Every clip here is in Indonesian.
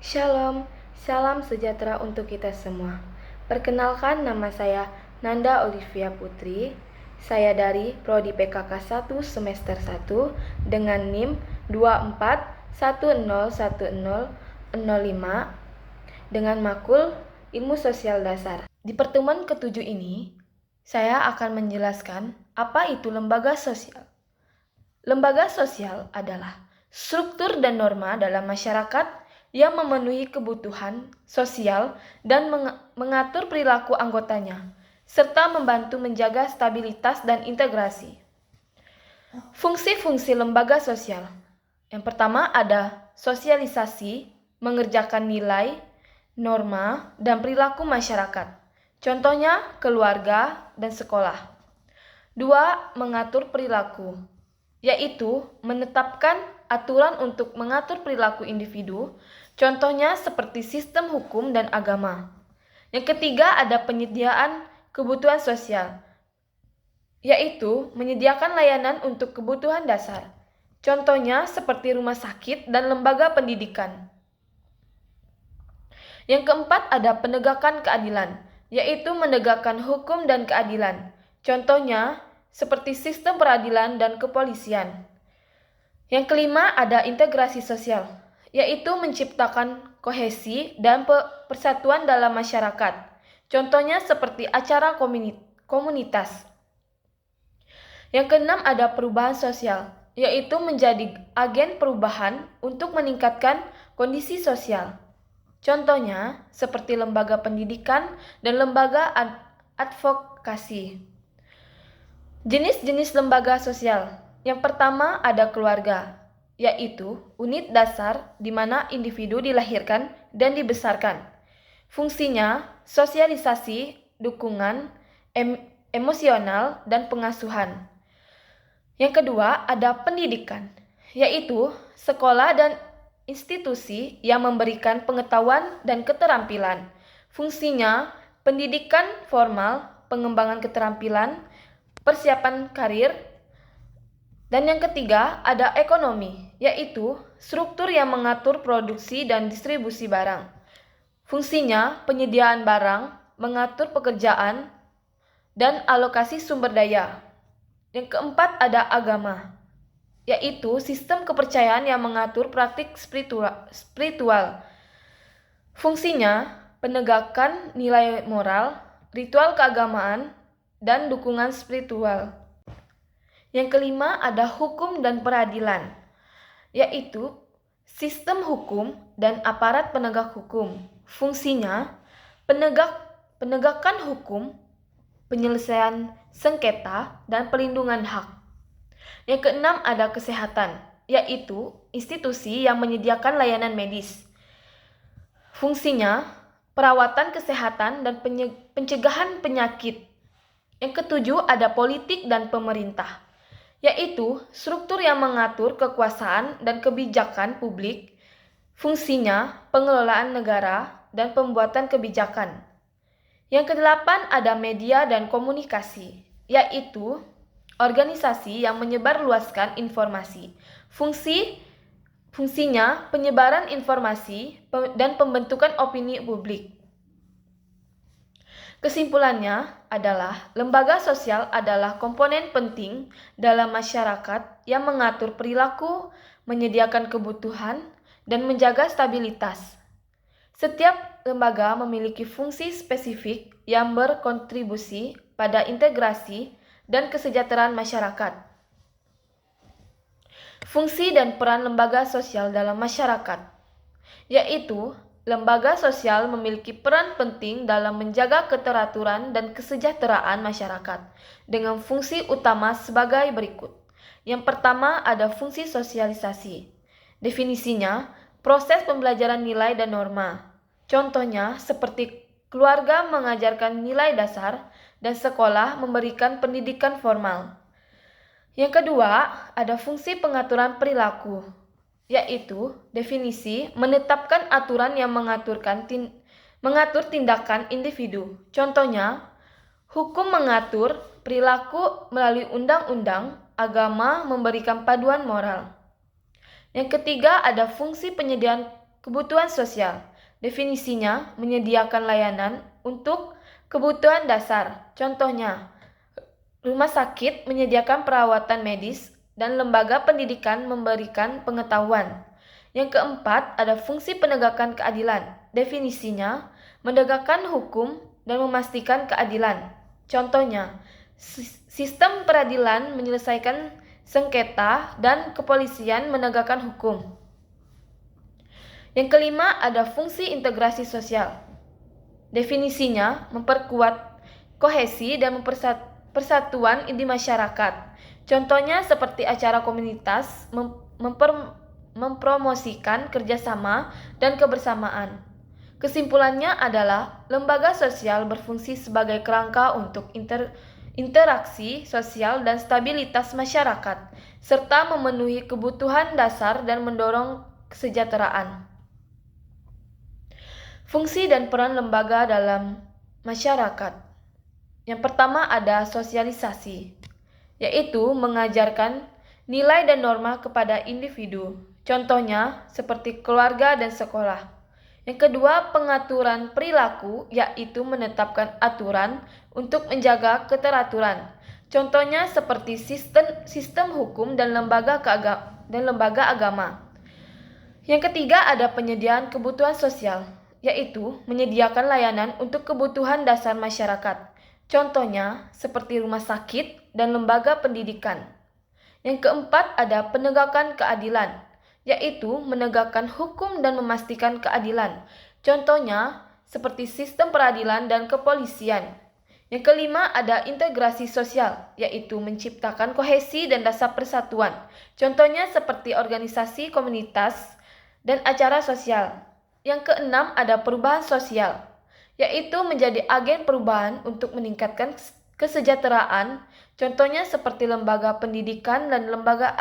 Shalom, salam sejahtera untuk kita semua. Perkenalkan, nama saya Nanda Olivia Putri. Saya dari Prodi PKK 1 semester 1 dengan NIM 24101005 dengan makul Ilmu Sosial Dasar. Di pertemuan ketujuh ini, saya akan menjelaskan apa itu lembaga sosial. Lembaga sosial adalah struktur dan norma dalam masyarakat yang memenuhi kebutuhan sosial dan mengatur perilaku anggotanya, serta membantu menjaga stabilitas dan integrasi. Fungsi-fungsi lembaga sosial. Yang pertama ada sosialisasi, mengerjakan nilai, norma, dan perilaku masyarakat. Contohnya keluarga dan sekolah. 2. Mengatur perilaku, yaitu menetapkan aturan untuk mengatur perilaku individu, contohnya seperti sistem hukum dan agama. Yang ketiga ada penyediaan kebutuhan sosial, yaitu menyediakan layanan untuk kebutuhan dasar, contohnya seperti rumah sakit dan lembaga pendidikan. Yang keempat ada penegakan keadilan, yaitu menegakkan hukum dan keadilan, contohnya seperti sistem peradilan dan kepolisian. Yang kelima ada integrasi sosial, yaitu menciptakan kohesi dan persatuan dalam masyarakat, contohnya seperti acara komunitas. Yang keenam ada perubahan sosial, yaitu menjadi agen perubahan untuk meningkatkan kondisi sosial, contohnya seperti lembaga pendidikan dan lembaga advokasi. Jenis-jenis lembaga sosial. Yang pertama ada keluarga, yaitu unit dasar di mana individu dilahirkan dan dibesarkan. Fungsinya sosialisasi, dukungan, emosional, dan pengasuhan. Yang kedua ada pendidikan, yaitu sekolah dan institusi yang memberikan pengetahuan dan keterampilan. Fungsinya pendidikan formal, pengembangan keterampilan, persiapan karir. Dan yang ketiga ada ekonomi, yaitu struktur yang mengatur produksi dan distribusi barang. Fungsinya penyediaan barang, mengatur pekerjaan, dan alokasi sumber daya. Yang keempat ada agama, yaitu sistem kepercayaan yang mengatur praktik spiritual. Fungsinya penegakan nilai moral, ritual keagamaan, dan dukungan spiritual. Yang kelima ada hukum dan peradilan, yaitu sistem hukum dan aparat penegak hukum. Fungsinya penegakan hukum, penyelesaian sengketa, dan perlindungan hak. Yang keenam ada kesehatan, yaitu institusi yang menyediakan layanan medis. Fungsinya perawatan kesehatan dan pencegahan penyakit. Yang ketujuh ada politik dan pemerintah, yaitu struktur yang mengatur kekuasaan dan kebijakan publik. Fungsinya pengelolaan negara dan pembuatan kebijakan. Yang kedelapan ada media dan komunikasi, yaitu organisasi yang menyebarluaskan informasi. Fungsinya penyebaran informasi dan pembentukan opini publik. Kesimpulannya adalah lembaga sosial adalah komponen penting dalam masyarakat yang mengatur perilaku, menyediakan kebutuhan, dan menjaga stabilitas. Setiap lembaga memiliki fungsi spesifik yang berkontribusi pada integrasi dan kesejahteraan masyarakat. Fungsi dan peran lembaga sosial dalam masyarakat, yaitu lembaga sosial memiliki peran penting dalam menjaga keteraturan dan kesejahteraan masyarakat dengan fungsi utama sebagai berikut. Yang pertama ada fungsi sosialisasi. Definisinya, proses pembelajaran nilai dan norma. Contohnya seperti keluarga mengajarkan nilai dasar dan sekolah memberikan pendidikan formal. Yang kedua ada fungsi pengaturan perilaku, yaitu definisi menetapkan aturan yang mengatur tindakan individu. Contohnya, hukum mengatur perilaku melalui undang-undang, agama memberikan panduan moral. Yang ketiga ada fungsi penyediaan Kebutuhan sosial. Definisinya menyediakan layanan untuk kebutuhan dasar. Contohnya, rumah sakit menyediakan perawatan medis dan lembaga pendidikan memberikan pengetahuan. Yang keempat, ada fungsi penegakan keadilan. Definisinya, menegakkan hukum dan memastikan keadilan. Contohnya, sistem peradilan menyelesaikan sengketa dan kepolisian menegakkan hukum. Yang kelima, ada fungsi integrasi sosial. Definisinya, memperkuat kohesi dan persatuan di masyarakat. Contohnya seperti acara komunitas, mempromosikan kerjasama dan kebersamaan. Kesimpulannya adalah lembaga sosial berfungsi sebagai kerangka untuk interaksi sosial dan stabilitas masyarakat, serta memenuhi kebutuhan dasar dan mendorong kesejahteraan. Fungsi dan peran lembaga dalam masyarakat. Yang pertama ada sosialisasi, yaitu mengajarkan nilai dan norma kepada individu. Contohnya seperti keluarga dan sekolah. Yang kedua, pengaturan perilaku, yaitu menetapkan aturan untuk menjaga keteraturan. Contohnya seperti sistem hukum dan lembaga agama. Yang ketiga, ada penyediaan kebutuhan sosial, yaitu menyediakan layanan untuk kebutuhan dasar masyarakat. Contohnya seperti rumah sakit dan lembaga pendidikan. Yang keempat, ada penegakan keadilan, yaitu menegakkan hukum dan memastikan keadilan. Contohnya seperti sistem peradilan dan kepolisian. Yang kelima, ada integrasi sosial, yaitu menciptakan kohesi dan rasa persatuan. Contohnya seperti organisasi komunitas dan acara sosial. Yang keenam, ada perubahan sosial, yaitu menjadi agen perubahan untuk meningkatkan kesejahteraan. Contohnya seperti lembaga pendidikan dan lembaga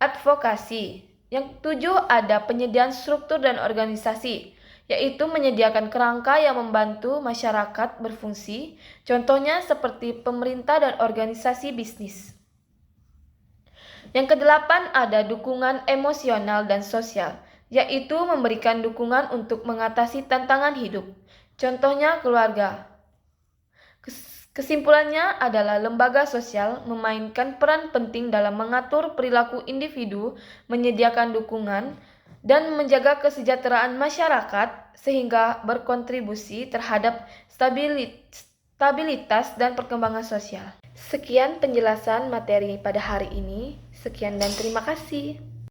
advokasi. Yang tujuh, ada penyediaan struktur dan organisasi, yaitu menyediakan kerangka yang membantu masyarakat berfungsi. Contohnya seperti pemerintah dan organisasi bisnis. Yang kedelapan, ada dukungan emosional dan sosial, yaitu memberikan dukungan untuk mengatasi tantangan hidup. Contohnya keluarga. Kesimpulannya adalah lembaga sosial memainkan peran penting dalam mengatur perilaku individu, menyediakan dukungan, dan menjaga kesejahteraan masyarakat sehingga berkontribusi terhadap stabilitas dan perkembangan sosial. Sekian penjelasan materi pada hari ini. Sekian dan terima kasih.